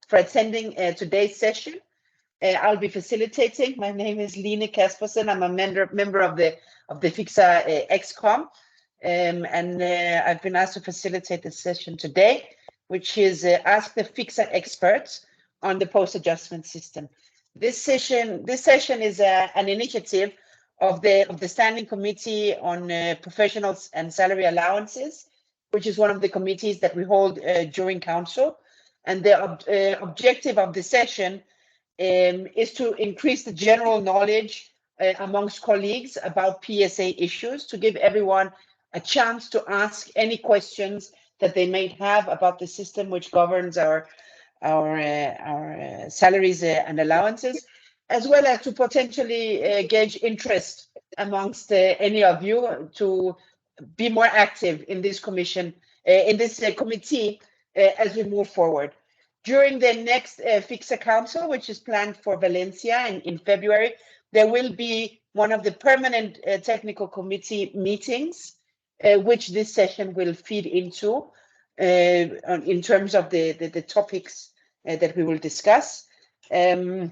for attending today's session. I'll be facilitating. My name is Line Kaspersen. I'm a member of the FICSA ExCom, and I've been asked to facilitate this session today, which is Ask the FICSA Experts on the Post-Adjustment System. This session is an initiative of the Standing Committee on Professionals and Salary Allowances, which is one of the committees that we hold during Council. And the objective of the session is to increase the general knowledge amongst colleagues about PSA issues, to give everyone a chance to ask any questions that they may have about the system which governs our salaries and allowances, as well as to potentially gauge interest amongst any of you to be more active in this committee as we move forward. During the next FICSA Council, which is planned for Valencia in February, there will be one of the permanent technical committee meetings, which this session will feed into in terms of the topics that we will discuss. And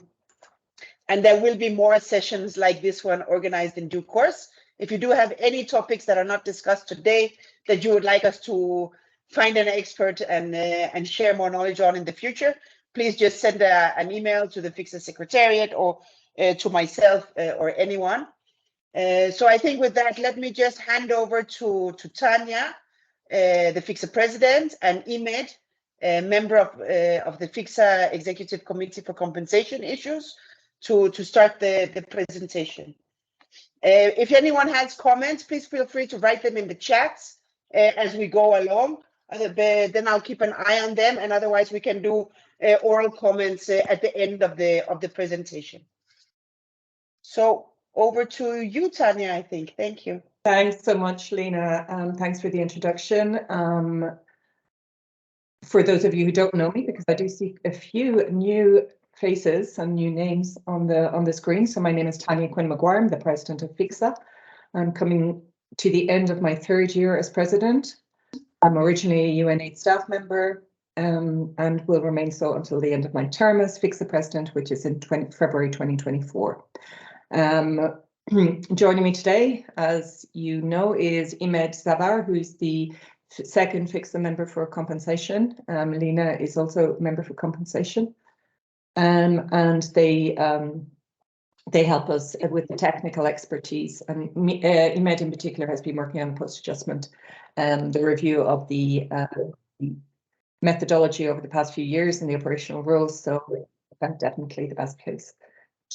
there will be more sessions like this one organized in due course. If you do have any topics that are not discussed today that you would like us to find an expert and share more knowledge on in the future, please just send an email to the FICSA Secretariat or to myself or anyone. So I think with that, let me just hand over to Tanya, the FICSA President, and Imed, member of the FICSA Executive Committee for Compensation Issues, to start the presentation. If anyone has comments, please feel free to write them in the chats as we go along. Then I'll keep an eye on them, and otherwise we can do oral comments at the end of the presentation. So over to you, Tanya, I think. Thank you. Thanks so much, Lena. Thanks for the introduction. For those of you who don't know me, because I do see a few new faces and new names on the screen. So my name is Tanya Quinn Maguire. I'm the president of FICSA. I'm coming to the end of my third year as president. I'm originally a UN8 staff member and will remain so until the end of my term as FICSA president, which is in February 2024. Joining me today, as you know, is Imed Zavar, who is the second FICSA member for compensation. Lena is also a member for compensation. And they help us with the technical expertise. And Imed in particular has been working on post-adjustment and the review of the methodology over the past few years and the operational rules. So I'm definitely the best place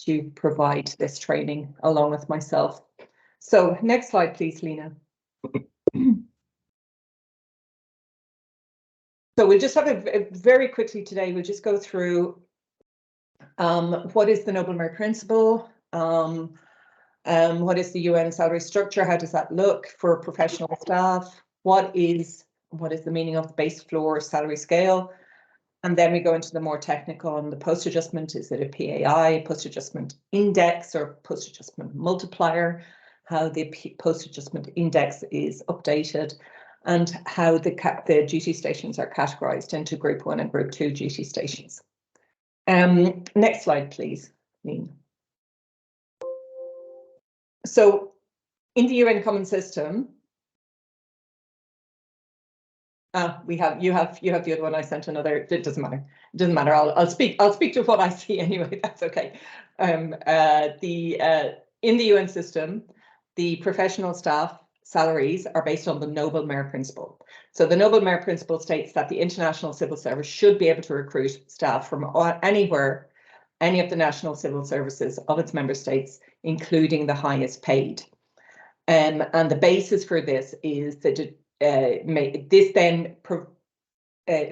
to provide this training along with myself. So next slide, please, Lena. So we'll just have a very quickly today, we'll just go through what is the Noble Merit Principle? What is the UN salary structure? How does that look for professional staff? What is the meaning of the base floor salary scale? And then we go into the more technical on the post-adjustment. Is it a PAI, post-adjustment index, or post-adjustment multiplier? How the post-adjustment index is updated, and how the duty stations are categorized into Group 1 and Group 2 duty stations. Next slide, please. So in the UN Common System, you have the other one. I sent another. It doesn't matter. It doesn't matter. I'll speak to what I see anyway. That's okay. In the UN system, the professional staff salaries are based on the Noble Merit Principle. So the Noble Merit Principle states that the International Civil Service should be able to recruit staff from anywhere, any of the national civil services of its member states, including the highest paid. And the basis for this is that this then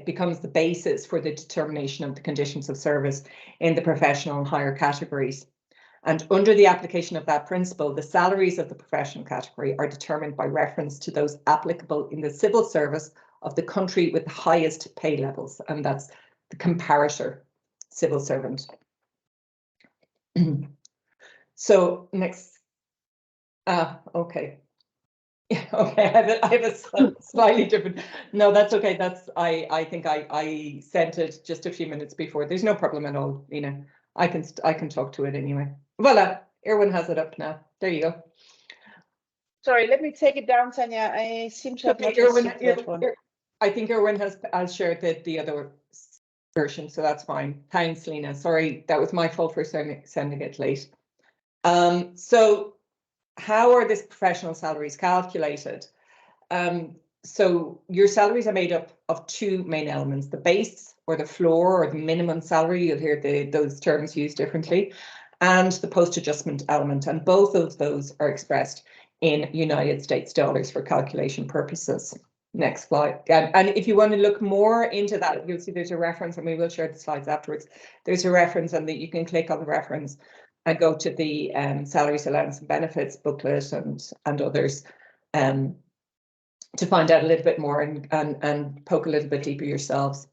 becomes the basis for the determination of the conditions of service in the professional and higher categories. And under the application of that principle, the salaries of the professional category are determined by reference to those applicable in the civil service of the country with the highest pay levels, and that's the comparator civil servant. So next, okay. Okay, I have a slightly different. No, that's okay. I think I sent it just a few minutes before. There's no problem at all, Lena. I can talk to it anyway. Voila, Erwin has it up now. There you go. Sorry, let me take it down, Tanya. I seem to have not received that one. I think Erwin has shared the other version, so that's fine. Thanks, Lena. Sorry, that was my fault for sending it late. So how are these professional salaries calculated? So your salaries are made up of two main elements: the base or the floor or the minimum salary. You'll hear those terms used differently, and the post-adjustment element. And both of those are expressed in United States dollars for calculation purposes. Next slide. And if you want to look more into that, you'll see there's a reference, and we will share the slides afterwards. There's a reference, and you can click on the reference and go to the salaries, allowance and benefits booklet and others to find out a little bit more and poke a little bit deeper yourselves.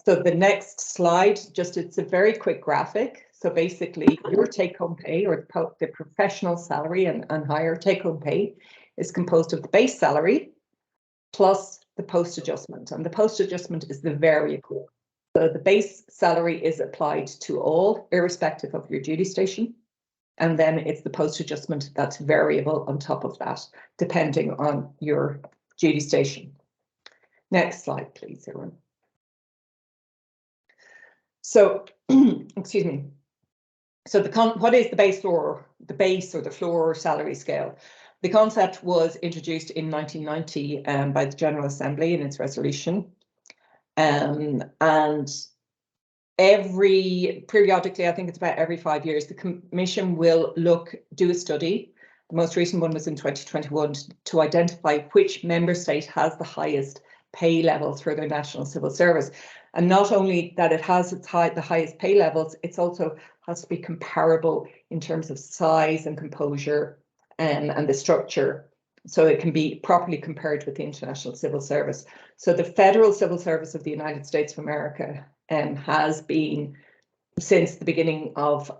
So the next slide, it's a very quick graphic. So basically your take-home pay, or the professional salary and higher take-home pay, is composed of the base salary plus the post-adjustment. And the post-adjustment is the variable. So the base salary is applied to all, irrespective of your duty station. And then it's the post-adjustment that's variable on top of that, depending on your duty station. Next slide, please, everyone. So, excuse me. So what is the base or the floor salary scale? The concept was introduced in 1990 by the General Assembly in its resolution. And periodically, I think it's about every 5 years, the Commission will do a study. The most recent one was in 2021 to identify which member state has the highest pay levels for their national civil service. And not only that it has the highest pay levels, it also has to be comparable in terms of size and composure and the structure, so it can be properly compared with the international civil service. So the Federal Civil Service of the United States of America has been, since the beginning of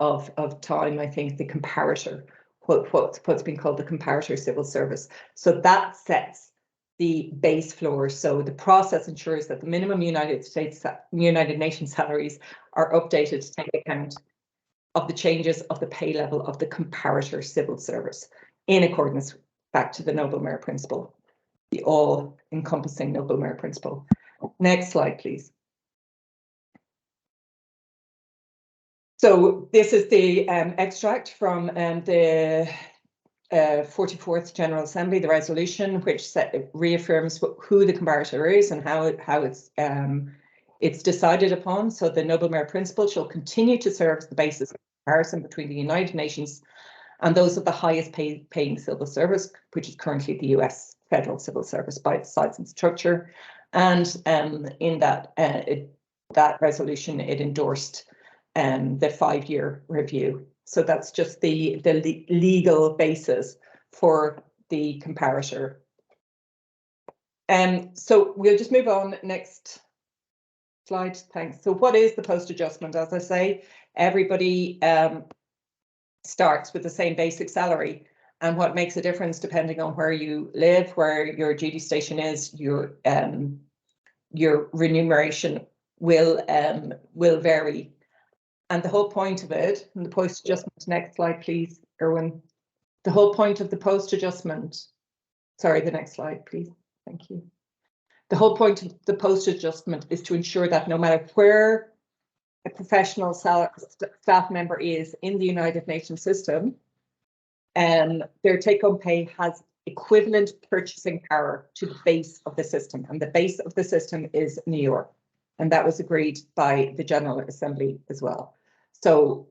time, I think, the comparator, what's been called the comparator civil service. So that sets the base floor. So the process ensures that the minimum United Nations salaries are updated to take account of the changes of the pay level of the comparator civil service, in accordance back to the Noble Merit Principle, the all-encompassing Noble Merit Principle. Next slide, please. So this is the extract from the 44th General Assembly, the resolution, which reaffirms who the comparator is and how it's decided upon. So the Noble Merit Principle shall continue to serve as the basis of comparison between the United Nations and those of the highest paying civil service, which is currently the US Federal Civil Service by its size and structure. And in that resolution, it endorsed the 5-year review. So that's just the legal basis for the comparator. So we'll just move on. Next slide, thanks. So what is the post-adjustment? As I say, everybody starts with the same basic salary, and what makes a difference depending on where you live, where your duty station is, your remuneration will vary. And the whole point of it, and the post-adjustment, next slide, please, Erwin. The whole point of the post-adjustment, sorry, the next slide, please. Thank you. The whole point of the post-adjustment is to ensure that no matter where a professional staff member is in the United Nations system, their take-home pay has equivalent purchasing power to the base of the system. And the base of the system is New York. And that was agreed by the General Assembly as well. So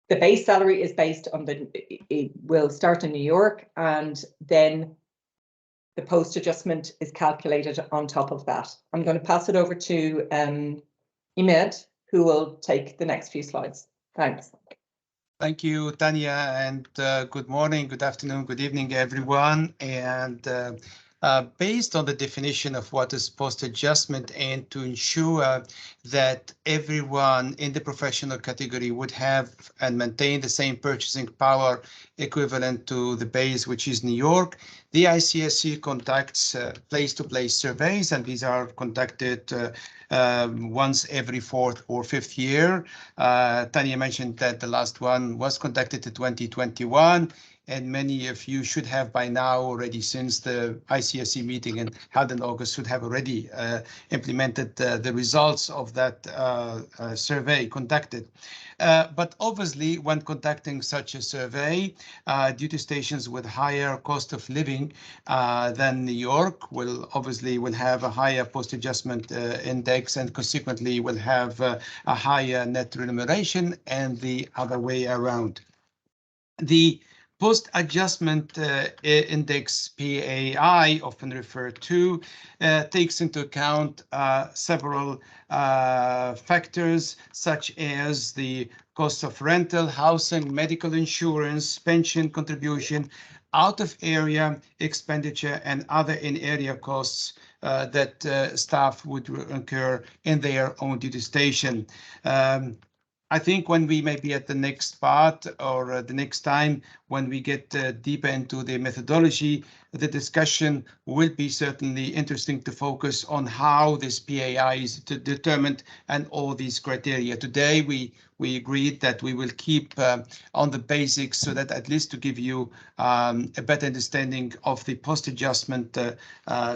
the base salary is based on it will start in New York, and then the post-adjustment is calculated on top of that. I'm going to pass it over to Imed, who will take the next few slides. Thanks. Thank you, Tanya, and good morning, good afternoon, good evening, everyone. And based on the definition of what is post-adjustment and to ensure that everyone in the professional category would have and maintain the same purchasing power equivalent to the base, which is New York, the ICSC conducts place-to-place surveys, and these are conducted once every 4th or 5th year. Tanya mentioned that the last one was conducted in 2021. And many of you should have by now already, since the ICSC meeting and held in August, should have already implemented the results of that survey conducted. But obviously, when conducting such a survey, duty stations with higher cost of living than New York will have a higher post-adjustment index, and consequently will have a higher net remuneration, and the other way around. The post-adjustment index, PAI, often referred to, takes into account several factors such as the cost of rental, housing, medical insurance, pension contribution, out-of-area expenditure, and other in-area costs that staff would incur in their own duty station. I think when we may be at the next part or the next time when we get deeper into the methodology, the discussion will be certainly interesting to focus on how this PAI is determined and all these criteria. Today, we agreed that we will keep on the basics so that at least to give you a better understanding of the post-adjustment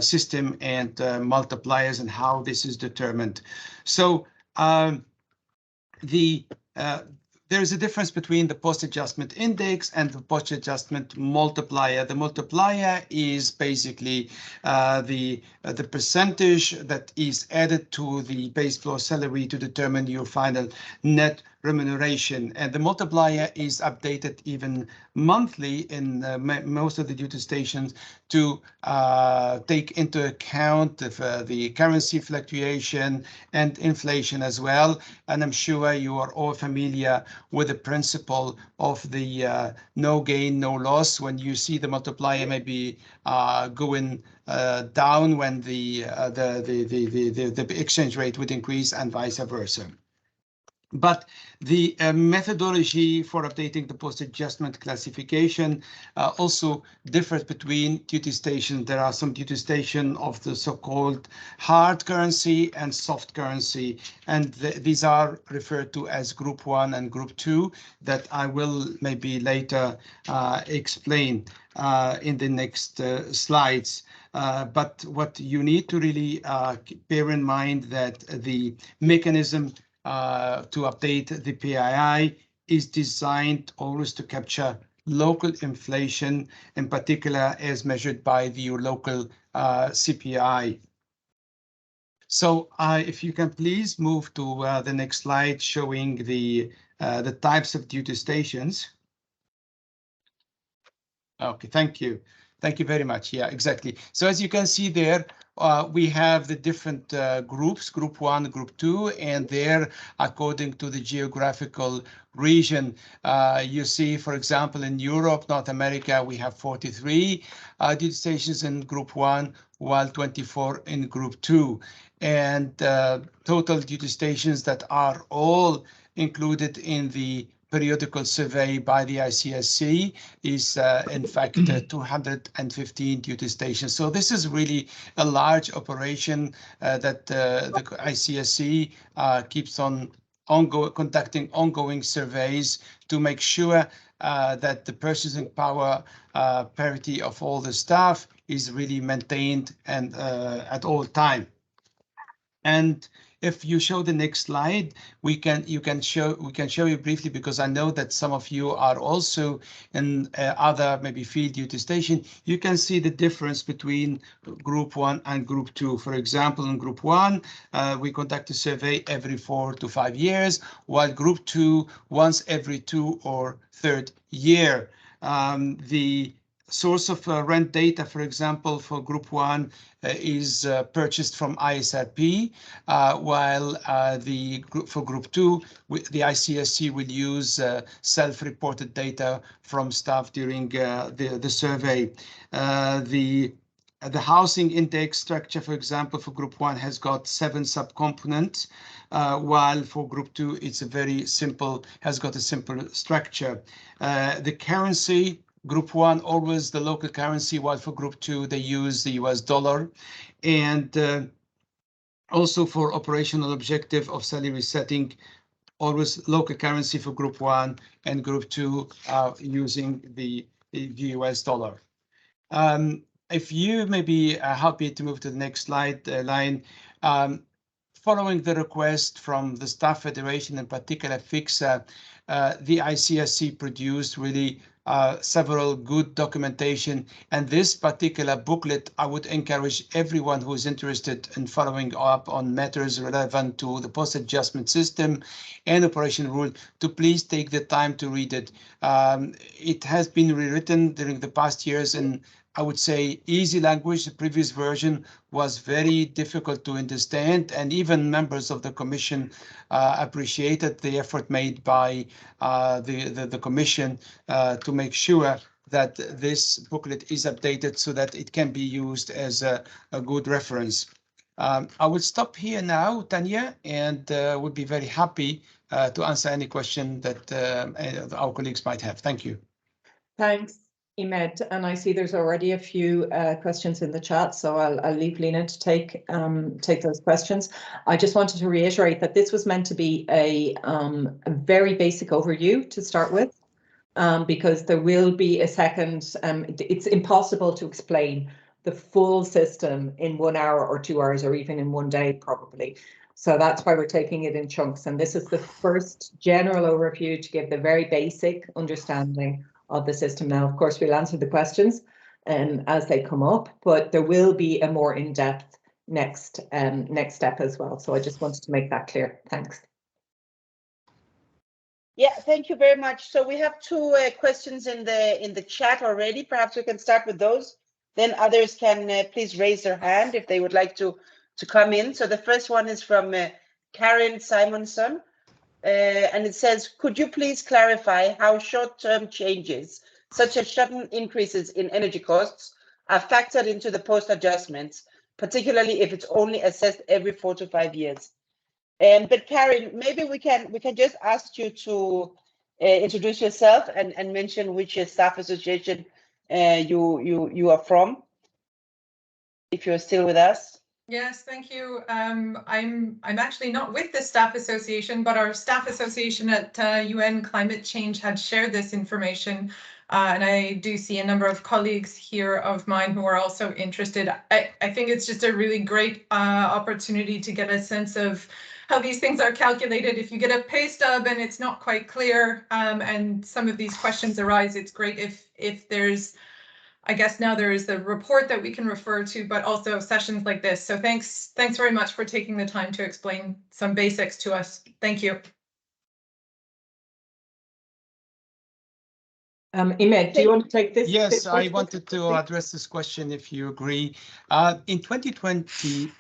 system and multipliers and how this is determined. So there is a difference between the post-adjustment index and the post-adjustment multiplier. The multiplier is basically the percentage that is added to the base floor salary to determine your final net remuneration, and the multiplier is updated even monthly in most of the duty stations to take into account the currency fluctuation and inflation as well. And I'm sure you are all familiar with the principle of the no gain, no loss. When you see the multiplier maybe going down when the exchange rate would increase and vice versa. But the methodology for updating the post-adjustment classification also differs between duty stations. There are some duty stations of the so-called hard currency and soft currency, and these are referred to as Group 1 and Group 2 that I will maybe later explain in the next slides. But what you need to really bear in mind that the mechanism to update the PII is designed always to capture local inflation, in particular as measured by the local CPI. So if you can please move to the next slide showing the types of duty stations. Okay, thank you. Thank you very much. Yeah, exactly. So as you can see there, we have the different groups, Group 1, Group 2, and they're according to the geographical region. You see, for example, in Europe, North America, we have 43 duty stations in Group 1, while 24 in Group 2. And total duty stations that are all included in the periodical survey by the ICSC is in fact 215 duty stations. So this is really a large operation that the ICSC keeps on conducting ongoing surveys to make sure that the purchasing power parity of all the staff is really maintained and at all time. And if you show the next slide, we can show you briefly, because I know that some of you are also in other maybe field duty station. You can see the difference between Group 1 and Group 2. For example, in Group 1, we conduct a survey every 4 to 5 years, while Group 2 once every 2 or 3rd year. The source of rent data, for example, for Group 1 is purchased from ISRP, while for Group 2, the ICSC will use self-reported data from staff during the survey. The The housing index structure, for example, for Group 1 has got 7 subcomponents, while for Group 2 it's a very simple, has got a simple structure. The currency, Group 1 always the local currency, while for Group 2 they use the US dollar. And also for operational objective of salary setting, always local currency for Group 1, and Group 2 using the US dollar. If you may be happy to move to the next slide, line. Following the request from the Staff Federation, in particular FICSA, the ICSC produced really several good documentation, and this particular booklet, I would encourage everyone who is interested in following up on matters relevant to the post-adjustment system and operation rule to please take the time to read it. It has been rewritten during the past years in, I would say, easy language. The previous version was very difficult to understand, and even members of the Commission appreciated the effort made by the Commission to make sure that this booklet is updated so that it can be used as a good reference. I will stop here now, Tanya, and would be very happy to answer any question that our colleagues might have. Thank you. Thanks, Imed. And I see there's already a few questions in the chat, so I'll leave Lena to take those questions. I just wanted to reiterate that this was meant to be a very basic overview to start with, because there will be a second. It's impossible to explain the full system in 1 hour or 2 hours or even in one day, probably. So that's why we're taking it in chunks. And this is the first general overview to give the very basic understanding of the system. Now, of course, we'll answer the questions as they come up, but there will be a more in-depth next step as well. So I just wanted to make that clear. Thanks. Yeah, thank you very much. So we have two questions in the chat already. Perhaps we can start with those. Then others can please raise their hand if they would like to come in. So the first one is from Karen Simonson. And it says, could you please clarify how short-term changes, such as sudden increases in energy costs, are factored into the post-adjustments, particularly if it's only assessed every 4 to 5 years? But Karen, maybe we can just ask you to introduce yourself and mention which staff association you are from, if you're still with us. Yes, thank you. I'm actually not with the staff association, but our staff association at UN Climate Change had shared this information, and I do see a number of colleagues here of mine who are also interested. I think it's just a really great opportunity to get a sense of how these things are calculated. If you get a pay stub and it's not quite clear, and some of these questions arise, it's great if there's, I guess now there is the report that we can refer to, but also sessions like this. So thanks very much for taking the time to explain some basics to us. Thank you. Imed, do you want to take this? Yes, I wanted to address this question, if you agree. In 2020,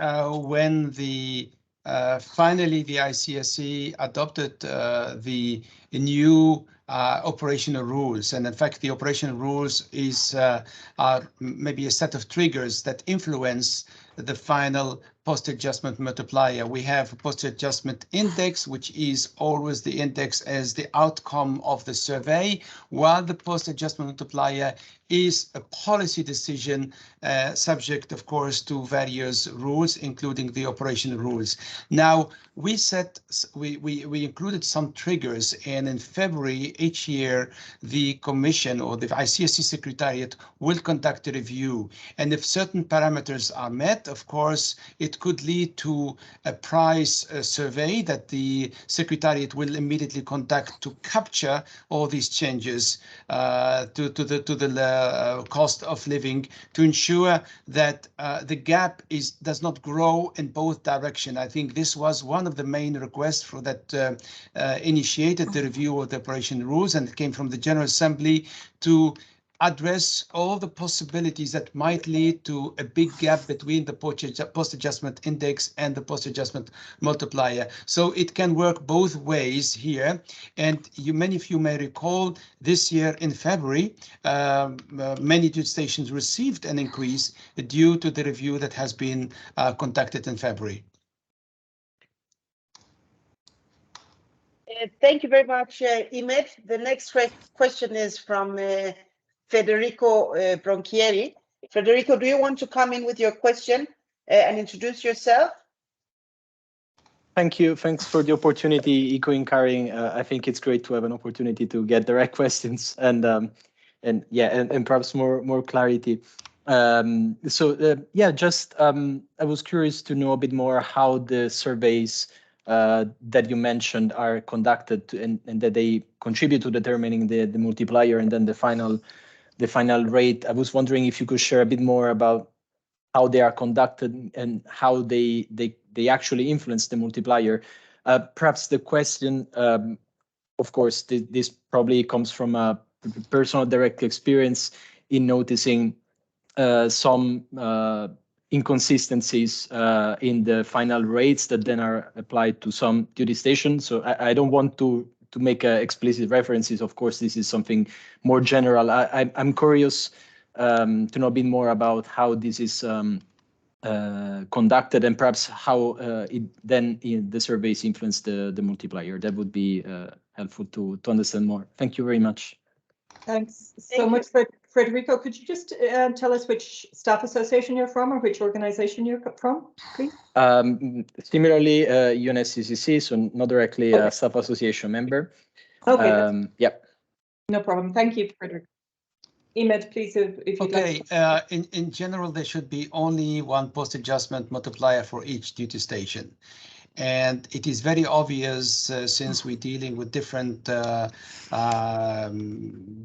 when finally the ICSC adopted the new operational rules, and in fact the operational rules are maybe a set of triggers that influence the final post-adjustment multiplier. We have a post-adjustment index, which is always the index as the outcome of the survey, while the post-adjustment multiplier is a policy decision subject, of course, to various rules, including the operational rules. Now, we included some triggers, and in February each year, the Commission or the ICSC Secretariat will conduct a review. And if certain parameters are met, of course, it could lead to a price survey that the Secretariat will immediately conduct to capture all these changes to the cost of living, to ensure that the gap does not grow in both directions. I think this was one of the main requests for that initiated the review of the operation rules, and it came from the General Assembly to address all the possibilities that might lead to a big gap between the post-adjustment index and the post-adjustment multiplier. So it can work both ways here. And many of you may recall this year in February, many duty stations received an increase due to the review that has been conducted in February. Thank you very much, Imed. The next question is from Federico Bronchieri. Federico, do you want to come in with your question and introduce yourself? Thank you. Thanks for the opportunity, Iko and Karin. I think it's great to have an opportunity to get direct questions and perhaps more clarity. I was curious to know a bit more how the surveys that you mentioned are conducted and that they contribute to determining the multiplier and then the final rate. I was wondering if you could share a bit more about how they are conducted and how they actually influence the multiplier. Perhaps the question, of course, this probably comes from a personal direct experience in noticing some inconsistencies in the final rates that then are applied to some duty stations. So I don't want to make explicit references. Of course, this is something more general. I'm curious to know a bit more about how this is conducted and perhaps how the surveys influence the multiplier. That would be helpful to understand more. Thank you very much. Thanks so much, Federico. Could you just tell us which staff association you're from or which organization you're from, please? Similarly, UNSCCC, so not directly a staff association member. Okay. Yeah. No problem. Thank you, Federico. Imed, please, if you'd like. In general, there should be only one post-adjustment multiplier for each duty station. And it is very obvious since we're dealing with different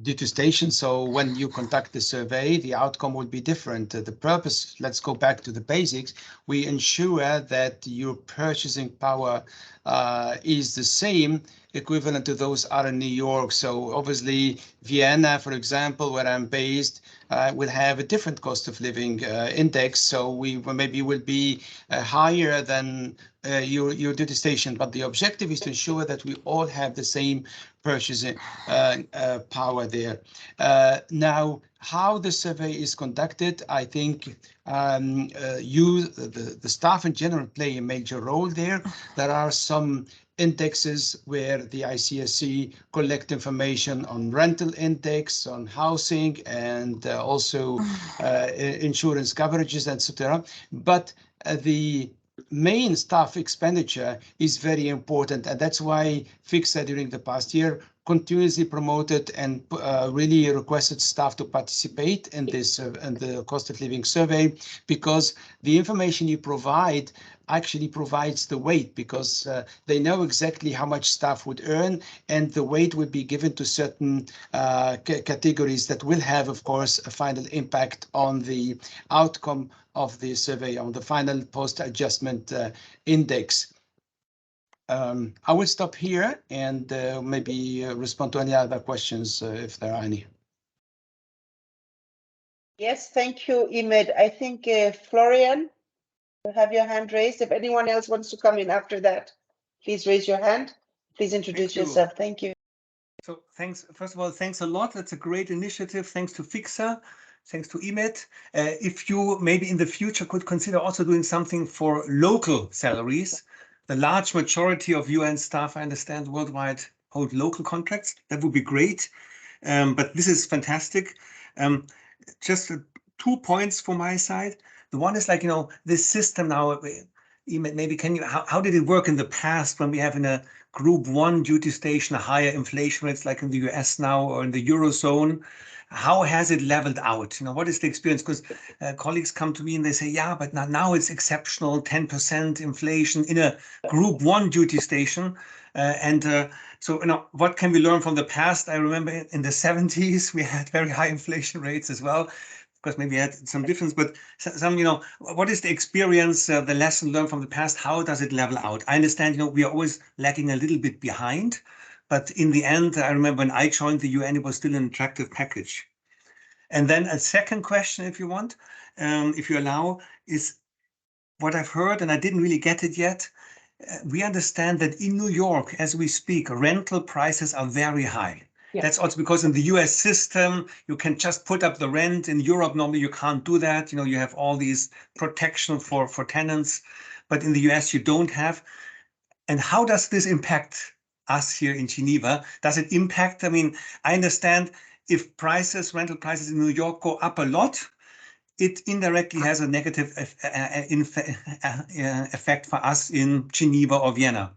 duty stations. So when you conduct the survey, the outcome will be different. The purpose, let's go back to the basics. We ensure that your purchasing power is the same, equivalent to those out in New York. So obviously Vienna, for example, where I'm based, will have a different cost of living index. So we maybe will be higher than your duty station. But the objective is to ensure that we all have the same purchasing power there. Now, how the survey is conducted, I think the staff in general play a major role there. There are some indexes where the ICSC collect information on rental index, on housing, and also insurance coverages, etc. But the main staff expenditure is very important, and that's why FICSA during the past year continuously promoted and really requested staff to participate in this in the cost of living survey, because the information you provide actually provides the weight, because they know exactly how much staff would earn, and the weight would be given to certain categories that will have, of course, a final impact on the outcome of the survey, on the final post-adjustment index. I will stop here and maybe respond to any other questions if there are any. Yes, thank you, Imed. I think Florian, you have your hand raised. If anyone else wants to come in after that, please raise your hand. Please introduce yourself. Thank you. So thanks. First of all, thanks a lot. That's a great initiative. Thanks to FICSA. Thanks to Imed. If you maybe in the future could consider also doing something for local salaries. The large majority of UN staff, I understand, worldwide hold local contracts. That would be great. But this is fantastic. Just 2 points from my side. The one is like, you know, this system now, maybe can you, how did it work in the past when we have in a group 1 duty station, higher inflation rates like in the US now or in the Eurozone? How has it leveled out? You know, what is the experience? Because colleagues come to me and they say, yeah, but now it's exceptional, 10% inflation in a group 1 duty station. So, you know, what can we learn from the past? I remember in the 70s, we had very high inflation rates as well. Of course, maybe we had some difference, but some, you know, what is the experience, the lesson learned from the past? How does it level out? I understand, you know, we are always lagging a little bit behind. But in the end, I remember when I joined the UN, it was still an attractive package. And then a second question, if you want, if you allow, is what I've heard, and I didn't really get it yet. We understand that in New York, as we speak, rental prices are very high. Yeah. That's also because in the US system, you can just put up the rent. In Europe, normally you can't do that. You know, you have all these protection for tenants, but in the US you don't have. And how does this impact us here in Geneva? Does it impact, I mean, I understand if prices, rental prices in New York go up a lot, it indirectly has a negative effect for us in Geneva or Vienna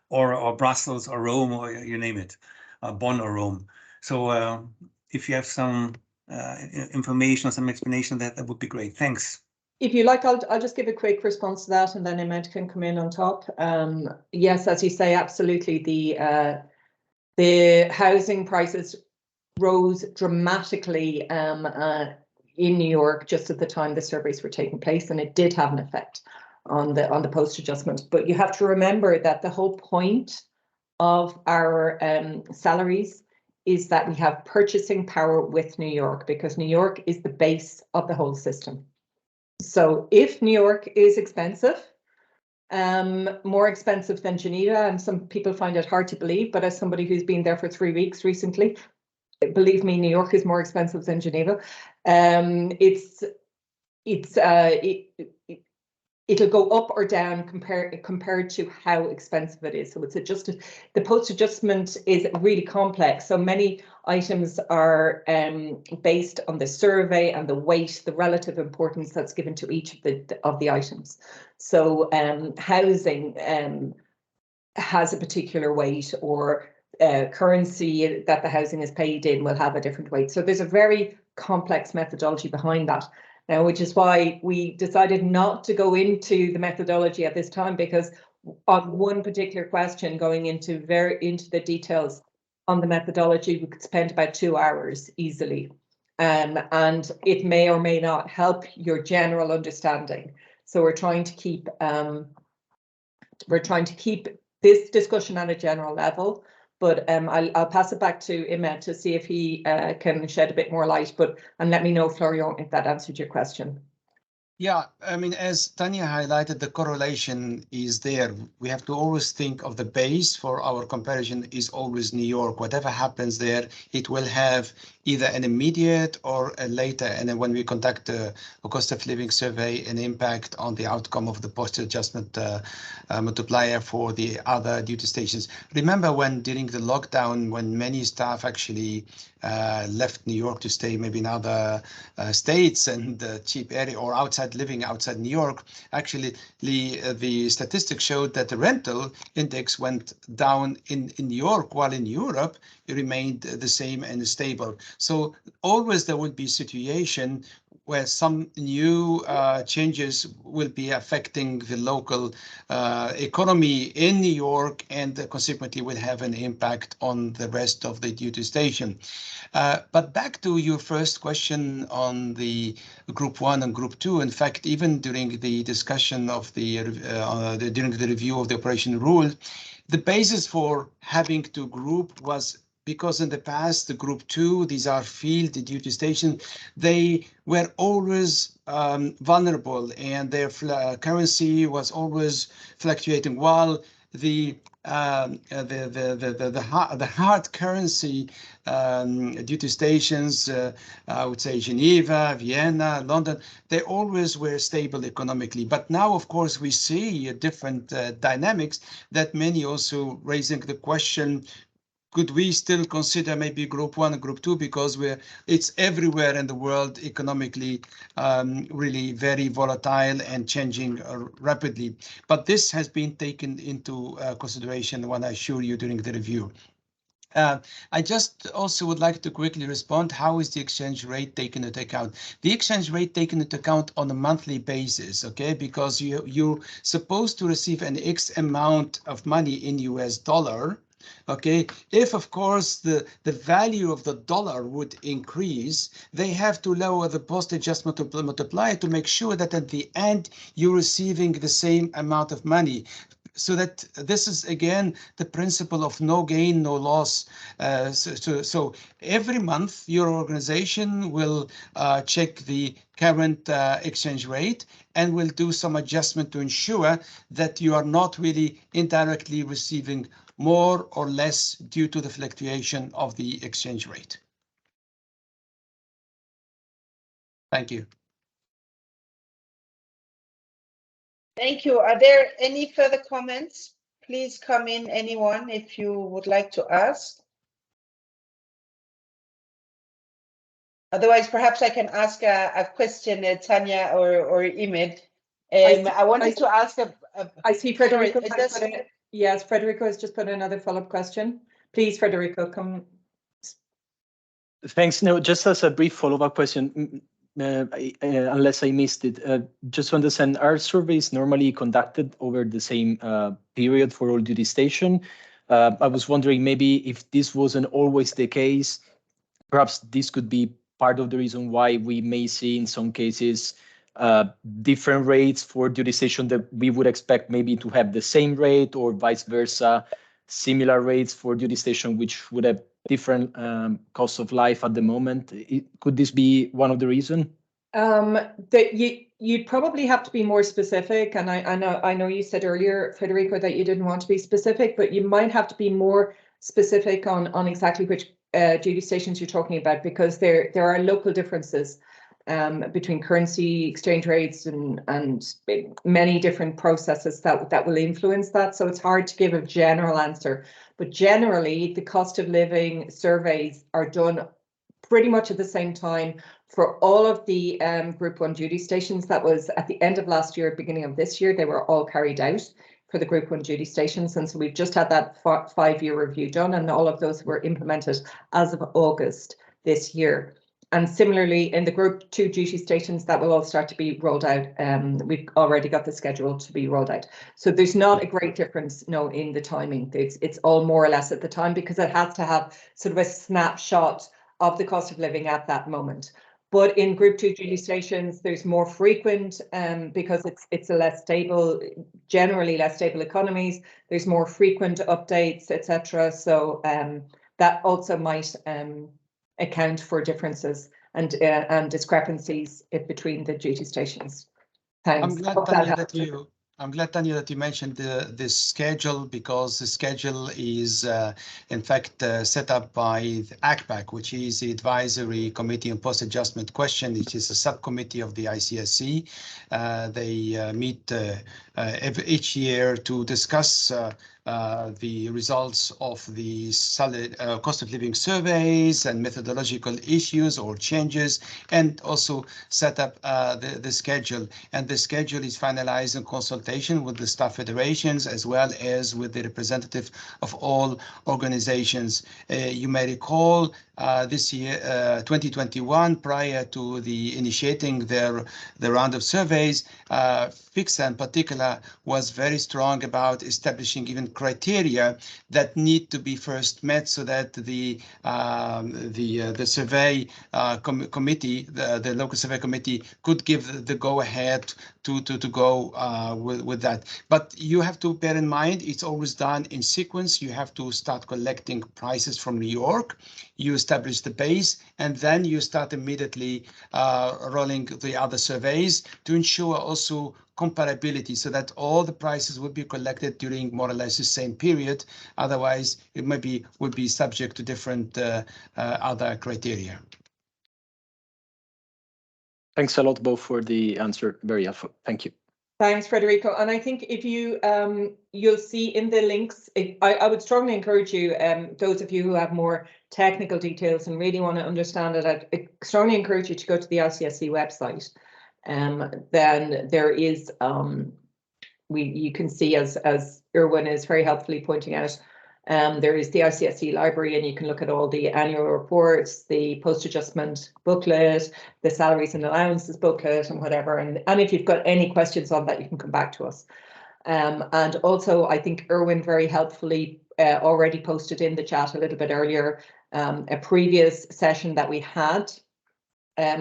or Brussels or Rome or you name it, Bonn or Rome. So if you have some information or some explanation, that would be great. Thanks. If you like, I'll just give a quick response to that, and then Emmet can come in on top. Yes, as you say, absolutely. The housing prices rose dramatically in New York just at the time the surveys were taking place, and it did have an effect on the post adjustment. But you have to remember that the whole point of our salaries is that we have purchasing power with New York, because New York is the base of the whole system. So if New York is expensive, more expensive than Geneva, and some people find it hard to believe, but as somebody who's been there for 3 weeks recently, believe me, New York is more expensive than Geneva. It'll go up or down compared to how expensive it is. So it's adjusted. The post adjustment is really complex. So many items are based on the survey and the weight, the relative importance that's given to each of the items. So housing has a particular weight, or currency that the housing is paid in will have a different weight. So there's a very complex methodology behind that. Now, which is why we decided not to go into the methodology at this time, because on one particular question, going into the details on the methodology, we could spend about 2 hours easily, and it may or may not help your general understanding. So we're trying to keep this discussion at a general level. But I'll pass it back to Emmet to see if he can shed a bit more light. And let me know, Florian, if that answered your question. Yeah, I mean, as Tanya highlighted, the correlation is there. We have to always think of the base for our comparison is always New York. Whatever happens there, it will have either an immediate or a later, and then when we conduct a cost of living survey, an impact on the outcome of the post adjustment multiplier for the other duty stations. Remember when during the lockdown, when many staff actually left New York to stay maybe in other states and cheap area or living outside New York, actually the statistics showed that the rental index went down in New York, while in Europe it remained the same and stable. So always there would be a situation where some new changes will be affecting the local economy in New York, and consequently will have an impact on the rest of the duty station. But back to your first question on the Group 1 and Group 2, in fact, even during the discussion of during the review of the operation rule, the basis for having to group was because in the past, the Group 2, these are field duty stations, they were always vulnerable, and their currency was always fluctuating, while the hard currency duty stations, I would say Geneva, Vienna, London, they always were stable economically. But now, of course, we see different dynamics that many also raising the question, could we still consider maybe Group 1 and Group 2, because it's everywhere in the world economically really very volatile and changing rapidly. But this has been taken into consideration when I assure you during the review. I just also would like to quickly respond. How is the exchange rate taken into account? The exchange rate taken into account on a monthly basis, okay? Because you're supposed to receive an X amount of money in US dollar. Okay, if of course the value of the dollar would increase, they have to lower the post adjustment multiplier to make sure that at the end you're receiving the same amount of money. so that this is again the principle of no gain, no loss. So every month your organization will check the current exchange rate and will do some adjustment to ensure that you are not really indirectly receiving more or less due to the fluctuation of the exchange rate. Thank you. Thank you. Are there any further comments? Please come in, anyone, if you would like to ask. Otherwise, perhaps I can ask a question, Tanya or Imad. I wanted to ask I see Federico. Sorry, Yes, Federico has just put another follow-up question. Please, Federico, come. Thanks. No, just as a brief follow-up question, unless I missed it, just to understand, are surveys normally conducted over the same period for all duty station? I was wondering maybe if this wasn't always the case, perhaps this could be part of the reason why we may see in some cases different rates for duty station that we would expect maybe to have the same rate, or vice versa, similar rates for duty station which would have different costs of life at the moment. Could this be one of the reasons? That you'd probably have to be more specific, and I know you said earlier, Federico, that you didn't want to be specific, but you might have to be more specific on exactly which duty stations you're talking about, because there are local differences between currency exchange rates and many different processes that will influence that. So it's hard to give a general answer, but generally the cost of living surveys are done pretty much at the same time for all of the Group 1 duty stations. That was at the end of last year, beginning of this year, they were all carried out for the Group 1 duty stations. And so we've just had that 5-year review done, and all of those were implemented as of August this year. And similarly, in the Group 2 duty stations, that will all start to be rolled out. We've already got the schedule to be rolled out. So there's not a great difference, no, in the timing. It's all more or less at the time, because it has to have sort of a snapshot of the cost of living at that moment. But in Group 2 duty stations, there's more frequent, because it's a less stable, generally less stable economies. There's more frequent updates, etc. So that also might account for differences and discrepancies between the duty stations. Thanks. I'm glad, Tanya, that you mentioned this schedule, because the schedule is in fact set up by the ACPAC, which is the Advisory Committee on Post-Adjustment Question, which is a subcommittee of the ICSC. They meet each year to discuss the results of the cost of living surveys and methodological issues or changes, and also set up the schedule. And the schedule is finalized in consultation with the staff federations as well as with the representative of all organizations. You may recall this year, 2021, prior to the initiating the round of surveys, FICSA in particular was very strong about establishing even criteria that need to be first met, so that the survey committee, the local survey committee, could give the go-ahead to go with that. But you have to bear in mind, it's always done in sequence. You have to start collecting prices from New York. You establish the base, and then you start immediately rolling the other surveys to ensure also comparability, so that all the prices would be collected during more or less the same period. Otherwise, it maybe would be subject to different other criteria. Thanks a lot both for the answer. Very helpful. Thank you. Thanks, Federico. And I think if you you'll see in the links, I would strongly encourage you, those of you who have more technical details and really want to understand it, I strongly encourage you to go to the ICSC website. Then there is you can see, as Erwin is very helpfully pointing out, there is the ICSC library, and you can look at all the annual reports, the post-adjustment booklet, the salaries and allowances booklet, and whatever. And if you've got any questions on that, you can come back to us. And also, I think Erwin very helpfully already posted in the chat a little bit earlier a previous session that we had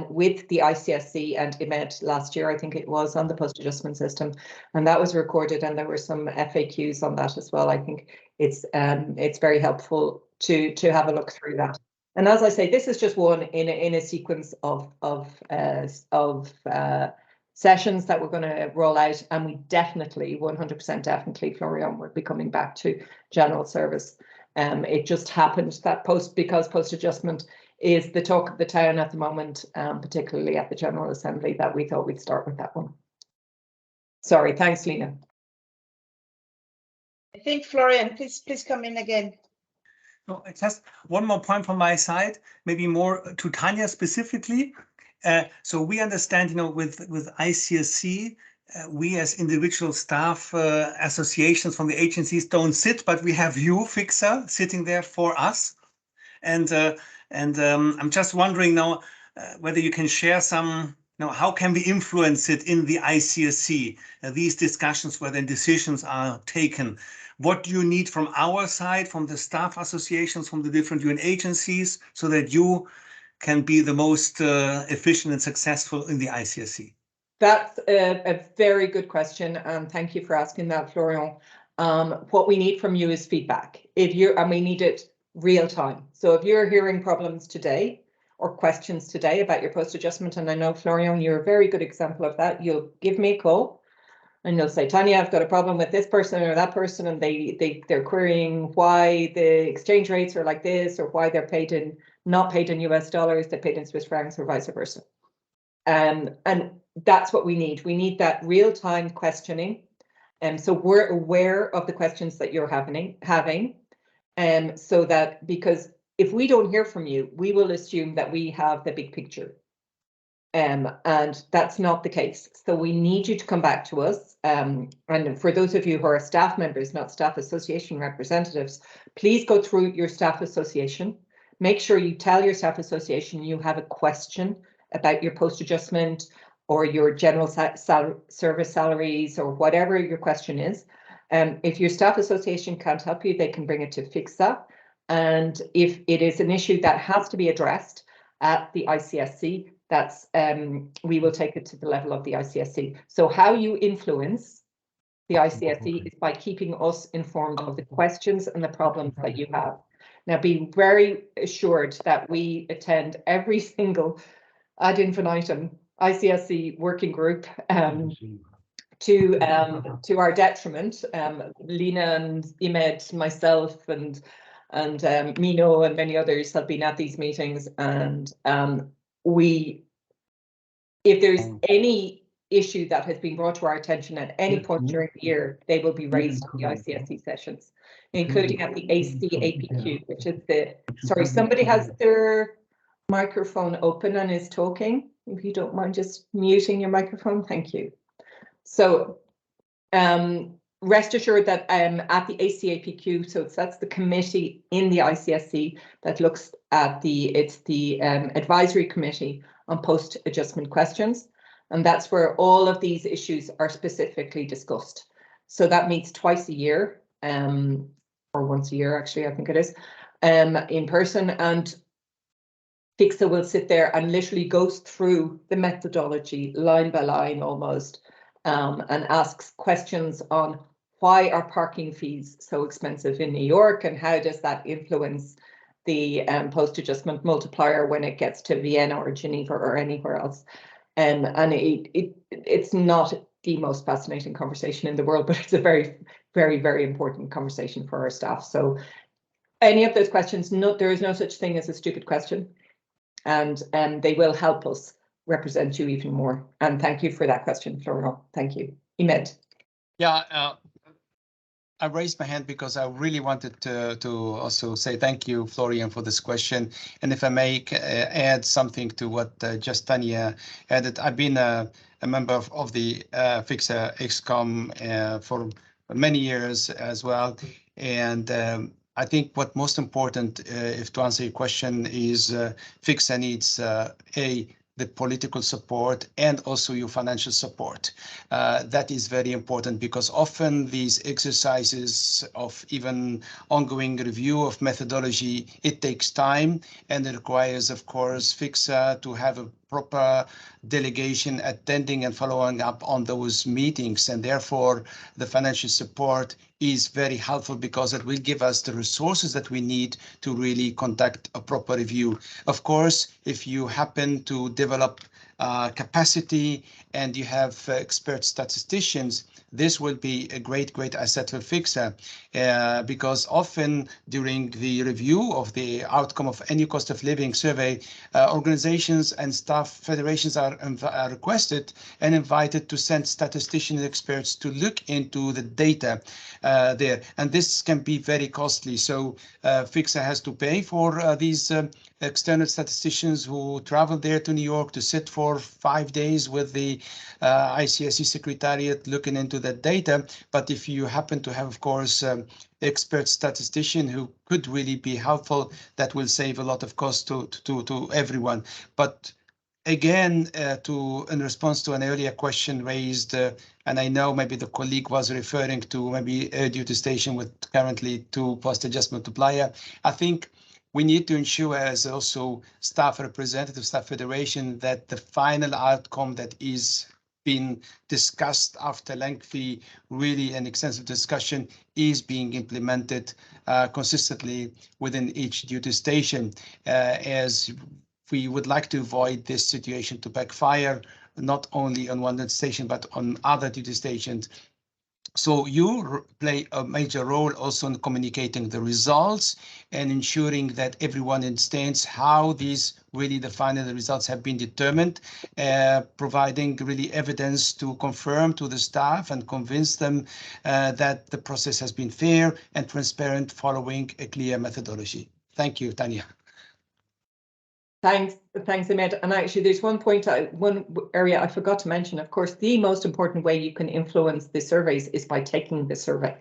with the ICSC and IMED last year, I think it was, on the post-adjustment system, and that was recorded, and there were some FAQs on that as well. I think it's very helpful to have a look through that. And as I say, this is just one in a sequence of sessions that we're going to roll out, and we definitely, 100% definitely, Florian, will be coming back to general service. It just happened that because post-adjustment is the talk of the town at the moment, particularly at the General Assembly, that we thought we'd start with that one. Sorry, thanks, Lena. I think Florian, please come in again. No, just one more point from my side, maybe more to Tanya specifically. So we understand, with ICSC, we as individual staff associations from the agencies don't sit, but we have you, FICSA, sitting there for us. And I'm just wondering now whether you can share some, how can we influence it in the ICSC, these discussions where then decisions are taken? What do you need from our side, from the staff associations, from the different UN agencies, so that you can be the most efficient and successful in the ICSC? That's a very good question, and thank you for asking that, Florian. What we need from you is feedback. And we need it real time. So if you're hearing problems today or questions today about your post-adjustment, and I know, Florian, you're a very good example of that, you'll give me a call and you'll say, Tanya, I've got a problem with this person or that person, and they're querying why the exchange rates are like this, or why they're not paid in US dollars, they're paid in Swiss francs, or vice versa. And that's what we need. We need that real-time questioning. So we're aware of the questions that you're having. So that, because if we don't hear from you, we will assume that we have the big picture. And that's not the case. So we need you to come back to us. And for those of you who are staff members, not staff association representatives, please go through your staff association. Make sure you tell your staff association you have a question about your post-adjustment or your general service salaries, or whatever your question is. If your staff association can't help you, they can bring it to FICSA. And if it is an issue that has to be addressed at the ICSC, that's we will take it to the level of the ICSC. So how you influence the ICSC is by keeping us informed of the questions and the problems that you have. Now, be very assured that we attend every single ad infinitum ICSC working group to our detriment. Lena and Imed, myself, and Mino and many others have been at these meetings, and if there's any issue that has been brought to our attention at any point during the year, they will be raised in the ICSC sessions, including at the ACAPQ, which is sorry, somebody has their microphone open and is talking. If you don't mind just muting your microphone, thank you. So rest assured that at the ACAPQ, so that's the committee in the ICSC that looks at the advisory committee on post-adjustment questions, and that's where all of these issues are specifically discussed. So that meets twice a year, or once a year actually, I think it is, in person, and FICSA will sit there and literally goes through the methodology line by line almost, and asks questions on why are parking fees so expensive in New York, and how does that influence the post-adjustment multiplier when it gets to Vienna or Geneva or anywhere else. And it's not the most fascinating conversation in the world, but it's a very, very, very important conversation for our staff. So any of those questions, there is no such thing as a stupid question, and they will help us represent you even more. And thank you for that question, Florian. Thank you. Imed. Yeah, I raised my hand because I really wanted to also say thank you, Florian, for this question. And if I may add something to what just Tanya added, I've been a member of the FICSA ExCom for many years as well. And I think what most important, if to answer your question, is FICSA needs the political support and also your financial support. That is very important, because often these exercises of even ongoing review of methodology, it takes time, and it requires, of course, FICSA to have a proper delegation attending and following up on those meetings, and therefore the financial support is very helpful because it will give us the resources that we need to really conduct a proper review. Of course, if you happen to develop capacity and you have expert statisticians, this will be a great asset for FICSA, because often during the review of the outcome of any cost of living survey, organizations and staff federations are requested and invited to send statistician experts to look into the data there, and this can be very costly. So FICSA has to pay for these external statisticians who travel there to New York to sit for 5 days with the ICSE Secretariat looking into that data. But if you happen to have, of course, expert statistician who could really be helpful, that will save a lot of cost to everyone. But again, in response to an earlier question raised, and I know maybe the colleague was referring to maybe a duty station with currently 2 post-adjustment multiplier. I think we need to ensure, as also staff representative, staff federation, that the final outcome that is been discussed after lengthy, really an extensive discussion, is being implemented consistently within each duty station, as we would like to avoid this situation to backfire, not only on one duty station, but on other duty stations. So you play a major role also in communicating the results and ensuring that everyone understands how these really the final results have been determined, providing really evidence to confirm to the staff and convince them that the process has been fair and transparent following a clear methodology. Thank you, Tanya. Thanks, Ahmed. And actually, there's one area I forgot to mention. Of course, the most important way you can influence the surveys is by taking the survey,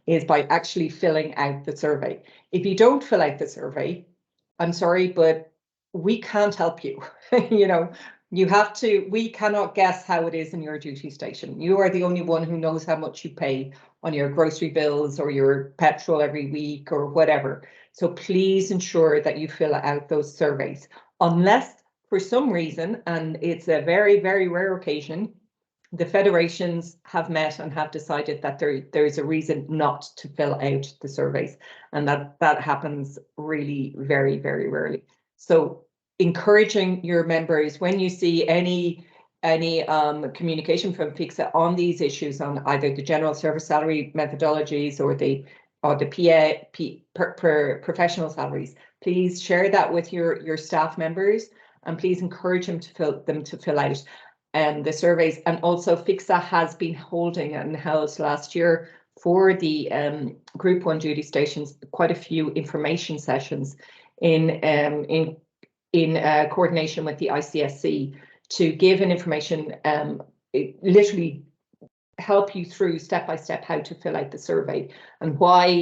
is by actually filling out the survey. If you don't fill out the survey, I'm sorry, but we can't help you. You know, you have to, we cannot guess how it is in your duty station. You are the only one who knows how much you pay on your grocery bills or your petrol every week or whatever. So please ensure that you fill out those surveys, unless for some reason, and it's a very, very rare occasion, the federations have met and have decided that there is a reason not to fill out the surveys, and that happens really very, very rarely. So encouraging your members, when you see any communication from FICSA on these issues, on either the general service salary methodologies or the professional salaries, please share that with your staff members, and please encourage them to fill out the surveys. And also FICSA has been holding and held last year for the Group 1 duty stations quite a few information sessions in coordination with the ICSC to give an information, literally help you through step by step how to fill out the survey, and why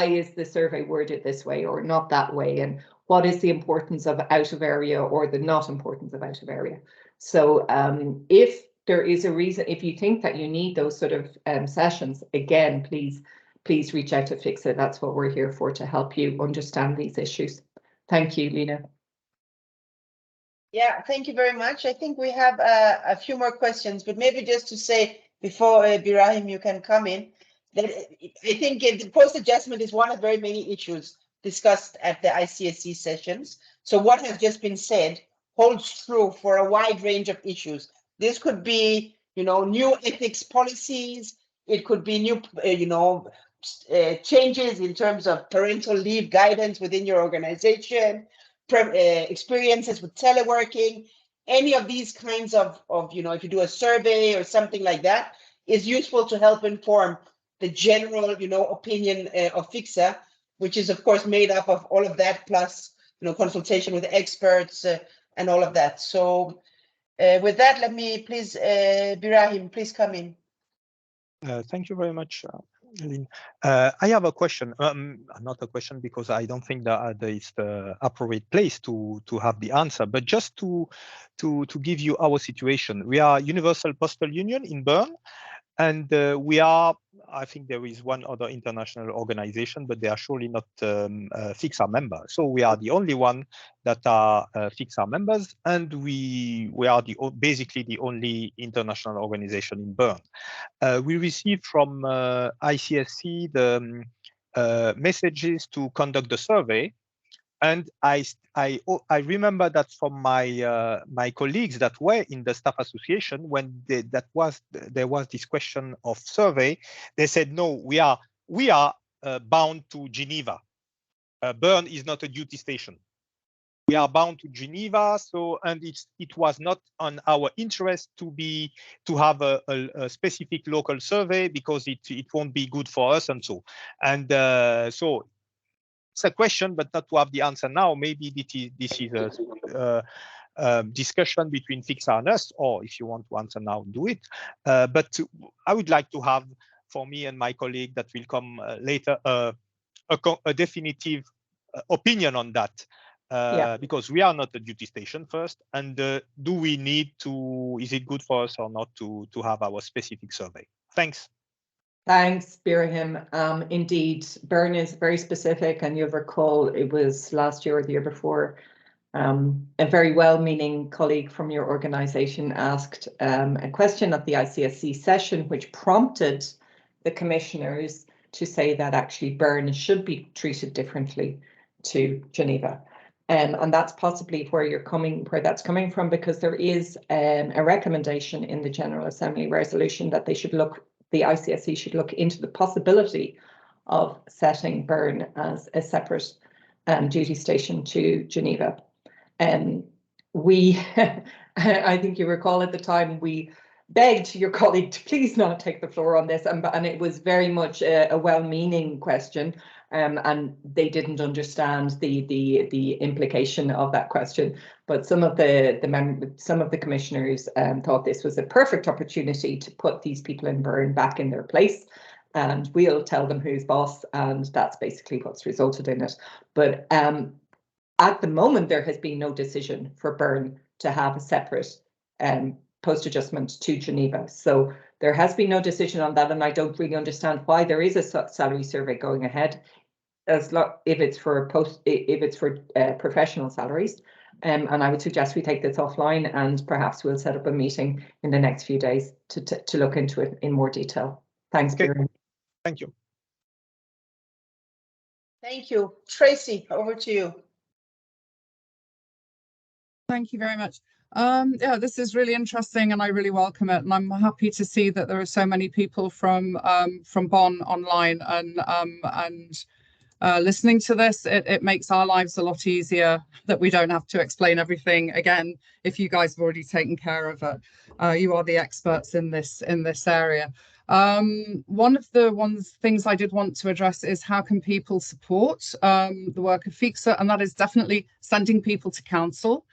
is the survey worded this way or not that way, and what is the importance of out of area or the not importance of out of area. So if there is a reason, if you think that you need those sort of sessions, again, please reach out to FICSA. That's what we're here for, to help you understand these issues. Thank you, Lena. Yeah, thank you very much. I think we have a few more questions, but maybe just to say before Birahim, you can come in, that I think the post-adjustment is one of very many issues discussed at the ICSC sessions. So what has just been said holds true for a wide range of issues. This could be, new ethics policies. It could be new, changes in terms of parental leave guidance within your organization, experiences with teleworking. Any of these kinds of, if you do a survey or something like that, is useful to help inform the general, opinion of FICSA, which is of course made up of all of that plus, consultation with experts and all of that. So with that, let me please, Birahim, please come in. Thank you very much, Lynn. I have a question, not a question because I don't think that is the appropriate place to have the answer, but just to give you our situation. We are Universal Postal Union in Bern, And we are, I think there is one other international organization, but they are surely not FICSA members. So we are the only one that are FICSA members, and we are basically the only international organization in Bern. We received from ICSC the messages to conduct the survey. And I remember that from my my colleagues that were in the staff association, when there was this question of survey, they said, no, we are bound to Geneva. Bern is not a duty station. We are bound to Geneva, so, and it was not on our interest to have a specific local survey, because it won't be good for us and so. And so it's a question, but not to have the answer now. Maybe this is a discussion between FICSA and us, or if you want to answer now, do it. But I would like to have, for me and my colleague that will come later, a definitive opinion on that. Because we are not a duty station first, and do we need to, is it good for us or not to have our specific survey? Thanks. Thanks, Birahim. Indeed, Bern is very specific, and you'll recall it was last year or the year before, a very well-meaning colleague from your organisation asked a question at the ICSC session, which prompted the commissioners to say that actually Bern should be treated differently to Geneva. And that's possibly where that's coming from, because there is a recommendation in the General Assembly resolution that the ICSC should look into the possibility of setting Bern as a separate duty station to Geneva. We, I think you recall at the time, we begged your colleague to please not take the floor on this, and it was very much a well-meaning question, and they didn't understand the implication of that question. But some of the commissioners thought this was a perfect opportunity to put these people in Bern back in their place, and we'll tell them who's boss, and that's basically what's resulted in it. But at the moment, there has been no decision for Bern to have a separate post-adjustment to Geneva. So there has been no decision on that, and I don't really understand why there is a salary survey going ahead, if it's for professional salaries. And I would suggest we take this offline, and perhaps we'll set up a meeting in the next few days to look into it in more detail. Thanks, Okay. Birahim. Thank you. Thank you. Tracy, over to you. Thank you very much. Yeah, this is really interesting, and I really welcome it. And I'm happy to see that there are so many people from Bonn online and listening to this. It makes our lives a lot easier that we don't have to explain everything again if you guys have already taken care of it. You are the experts in this area. One of the things I did want to address is how can people support the work of FICSA, and that is definitely sending people to council,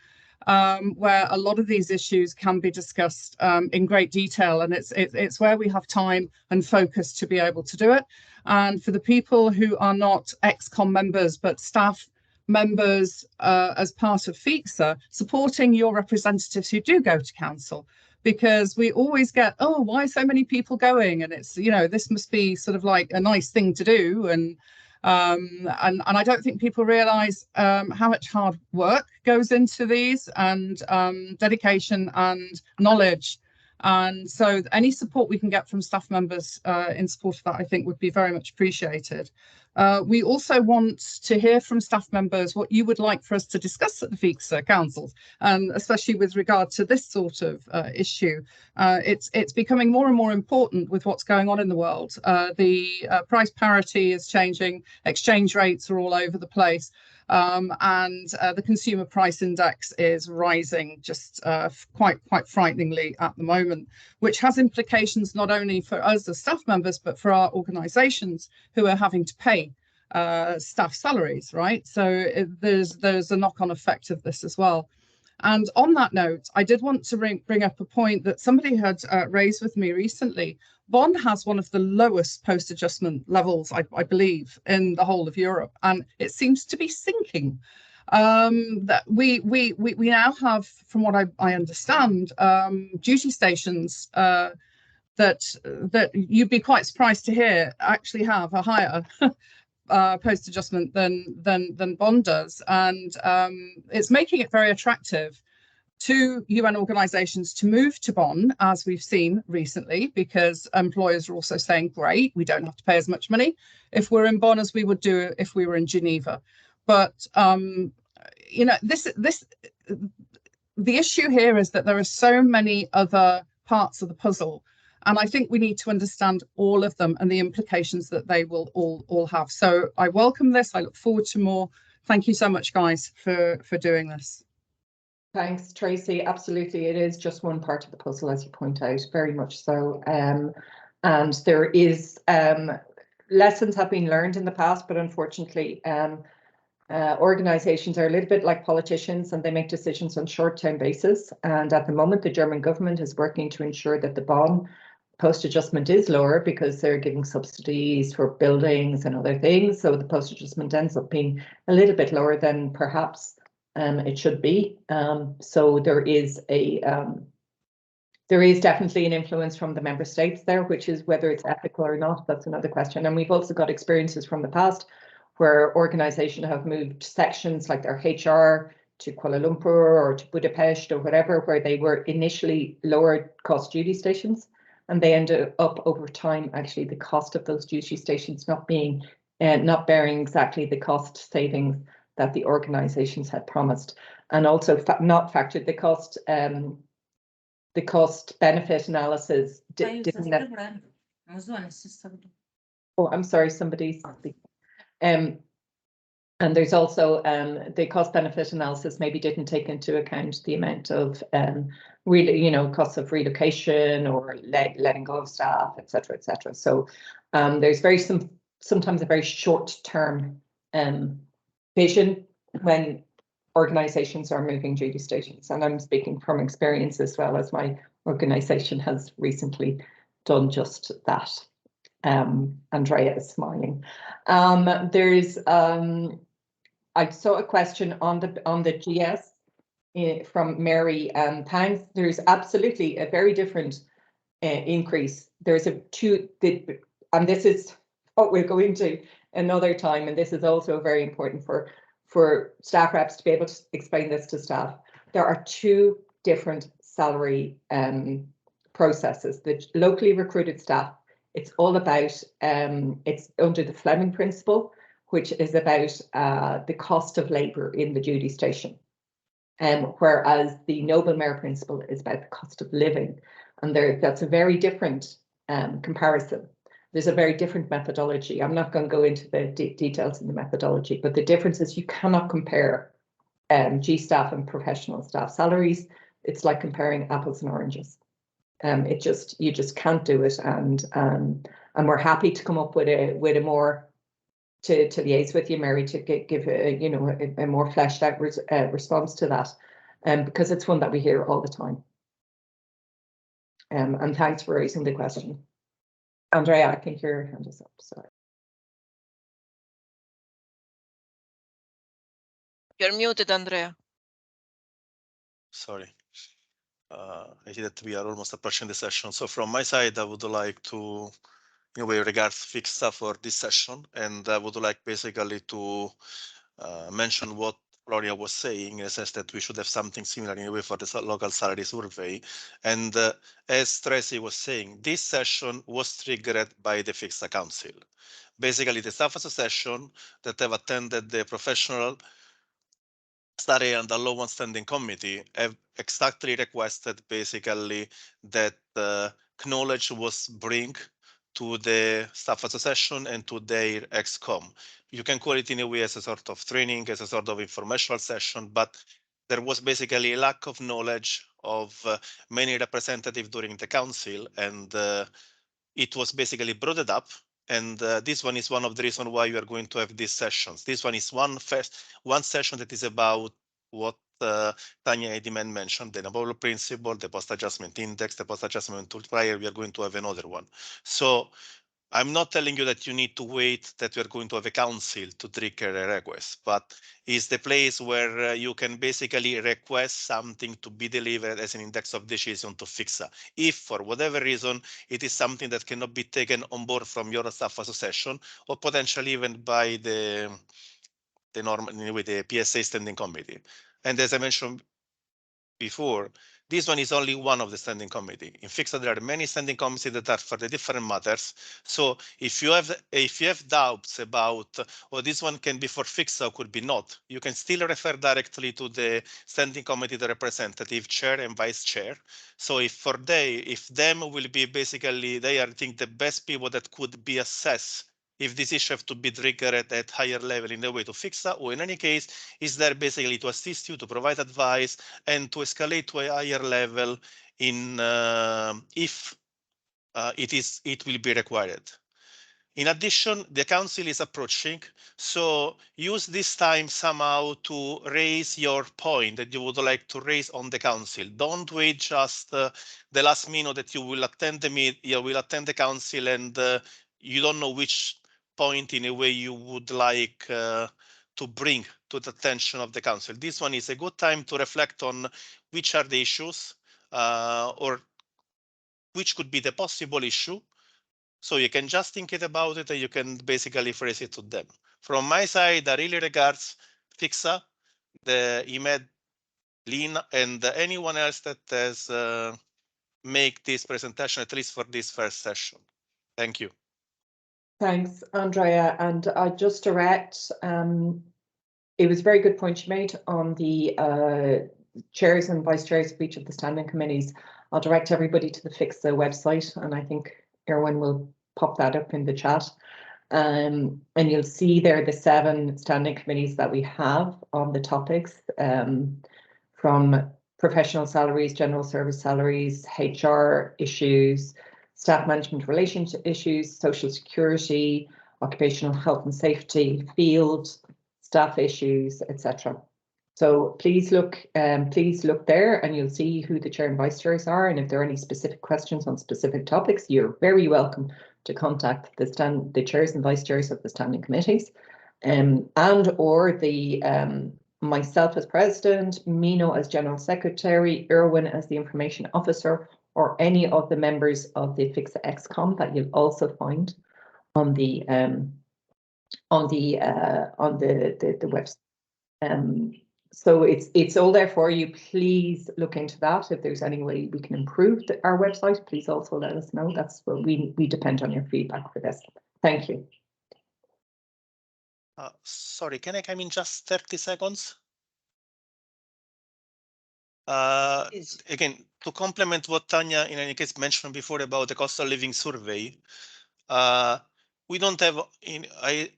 where a lot of these issues can be discussed in great detail, and it's where we have time and focus to be able to do it. And for the people who are not ex-com members but staff members as part of FICSA, supporting your representatives who do go to council, because we always get, oh, why so many people going? And it's, you know, this must be sort of like a nice thing to do. And I don't think people realise how much hard work goes into these, and dedication and knowledge. And so any support we can get from staff members in support of that, I think, would be very much appreciated. We also want to hear from staff members what you would like for us to discuss at the FICSA councils, and especially with regard to this sort of issue. It's becoming more and more important with what's going on in the world. The price parity is changing, exchange rates are all over the place. And the consumer price index is rising just quite frighteningly at the moment, which has implications not only for us as staff members, but for our organisations who are having to pay staff salaries, right? So there's a knock-on effect of this as well. And on that note, I did want to bring up a point that somebody had raised with me recently. Bonn has one of the lowest post-adjustment levels, I believe, in the whole of Europe, and it seems to be sinking. That we now have, from what I understand, duty stations that you'd be quite surprised to hear actually have a higher post adjustment than bond does, and it's making it very attractive to UN organisations to move to bond, as we've seen recently, because employers are also saying, great, we don't have to pay as much money if we're in bond as we would do if we were in Geneva. But you know, the issue here is that there are so many other parts of the puzzle, and I think we need to understand all of them and the implications that they will all have. So I welcome this. I look forward to more. Thank you so much, guys, for doing this. Thanks, Tracy. Absolutely, it is just one part of the puzzle, as you point out, very much so. And there is lessons have been learned in the past, but unfortunately, organizations are a little bit like politicians, and they make decisions on short-term basis. And at the moment, the German government is working to ensure that the bond post-adjustment is lower because they're giving subsidies for buildings and other things. So the post-adjustment ends up being a little bit lower than perhaps it should be. So there is definitely an influence from the member states there, which is whether it's ethical or not. That's another question. And we've also got experiences from the past where organizations have moved sections like their HR to Kuala Lumpur or to Budapest or whatever, where they were initially lower cost duty stations, and they ended up over time actually the cost of those duty stations not bearing exactly the cost savings that the organizations had promised, and also not factored the cost benefit analysis oh, I'm sorry, somebody's and there's also the cost benefit analysis maybe didn't take into account the amount of really, you know, costs of relocation or letting go of staff, etc., etc. So there's sometimes a very short-term vision when organizations are moving duty stations, and I'm speaking from experience as well, as my organization has recently done just that. Andrea is smiling. There's I saw a question on the GS from Mary. Thanks. There's absolutely a very different increase. There's and this is what we'll go into another time, and this is also very important for staff reps to be able to explain this to staff. There are two different salary processes. The locally recruited staff, it's all about, it's under the Fleming principle, which is about the cost of labour in the duty station. Whereas the Noble Mayor principle is about the cost of living. And that's a very different comparison. There's a very different methodology. I'm not going to go into the details in the methodology, but the difference is you cannot compare G staff and professional staff salaries. It's like comparing apples and oranges. You just can't do it, and we're happy to come up with a more to liaise with you, Mary, to give a more fleshed out response to that, because it's one that we hear all the time. And thanks for raising the question. Andrea, I think your hand is up. Sorry. You're muted, Andrea. Sorry. I see that we are almost approaching the session. So from my side, I would like to, in a way, regard FICSA for this session, and I would like basically to mention what Gloria was saying, in the sense that we should have something similar in a way for the local salary survey. And as Tracy was saying, this session was triggered by the FICSA Council. Basically, the staff association that have attended the professional study and the law standing committee have exactly requested basically that knowledge was bring to the staff association and to their ExCom. You can call it in a way as a sort of training, as a sort of informational session, but there was basically a lack of knowledge of many representatives during the council, and it was basically brought up. And this one is one of the reasons why we are going to have these sessions. This one is one session that is about what Tanya Ediman mentioned, the Noble principle, the post-adjustment index, the post-adjustment multiplier. We are going to have another one. So I'm not telling you that you need to wait that we're going to have a council to trigger a request, but it's the place where you can basically request something to be delivered as an index of decision to FICSA. If for whatever reason it is something that cannot be taken on board from your staff association or potentially even by the PSA standing committee. And as I mentioned before, this one is only one of the standing committee. In FICSA, there are many standing committees that are for the different matters. So if you have doubts about, or this one can be for FICSA or could be not, you can still refer directly to the standing committee, the representative chair and vice chair. So if them will be basically, they are, I think, the best people that could be assessed if this issue have to be triggered at higher level in the way to FICSA, or in any case, is there basically to assist you, to provide advice, and to escalate to a higher level in if it will be required. In addition, the council is approaching, so use this time somehow to raise your point that you would like to raise on the council. Don't wait just the last minute that you will attend the council and you don't know which point in a way you would like to bring to the attention of the council. This one is a good time to reflect on which are the issues or which could be the possible issue. So you can just think about it and you can basically phrase it to them. From my side, I really regards FICSA, the IMED, Lean, and anyone else that has make this presentation, at least for this first session. Thank you. Thanks, Andrea. And just direct, it was a very good point you made on the chairs and vice chairs of each of the standing committees. I'll direct everybody to the FICSA website, and I think Erwin will pop that up in the chat. And you'll see there the 7 standing committees that we have on the topics, from professional salaries, general service salaries, HR issues, staff management relations issues, social security, occupational health and safety, field, staff issues, etc. So please look there and you'll see who the chair and vice chairs are. And if there are any specific questions on specific topics, you're very welcome to contact the chairs and vice chairs of the standing committees, and or the myself as president, Mino as general secretary, Erwin as the information officer, or any of the members of the FICSA ExCom that you'll also find on the website. So it's all there for you. Please look into that. If there's any way we can improve our website, please also let us know. That's what we depend on your feedback for this. Thank you. Sorry, can I come in just 30 seconds? Again, to complement what Tanya in any case mentioned before about the cost of living survey, we don't have I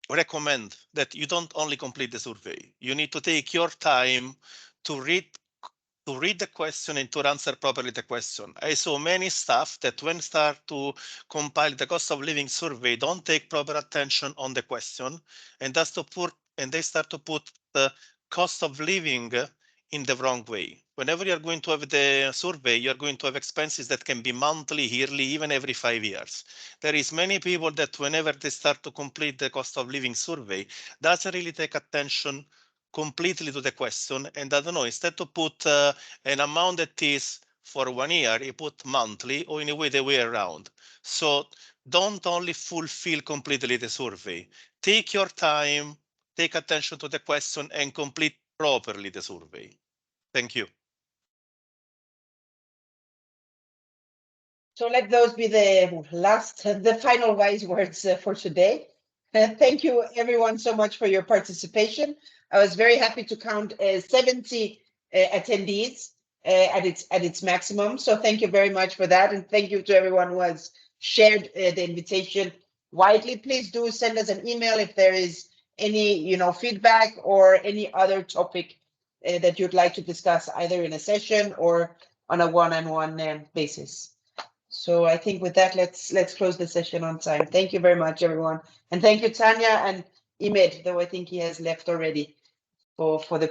recommend that you don't only complete the survey. You need to take your time to read the question and to answer properly the question. I saw many staff that when start to compile the cost of living survey don't take proper attention on the question, and they start to put the cost of living in the wrong way. Whenever you're going to have the survey, you're going to have expenses that can be monthly, yearly, even every 5 years. There is many people that whenever they start to complete the cost of living survey, doesn't really take attention completely to the question, and I don't know, instead to put an amount that is for 1 year, you put monthly, or in a way the way around. So don't only fulfill completely the survey. Take your time, take attention to the question, and complete properly the survey. Thank you. So let those be the final wise words for today. Thank you everyone so much for your participation. I was very happy to count 70 attendees at its maximum. So thank you very much for that. And thank you to everyone who has shared the invitation widely. Please do send us an email if there is any feedback or any other topic that you'd like to discuss either in a session or on a one-on-one basis. So I think with that, let's close the session on time. Thank you very much, everyone. And thank you, Tanya and Imed, though I think he has left already for the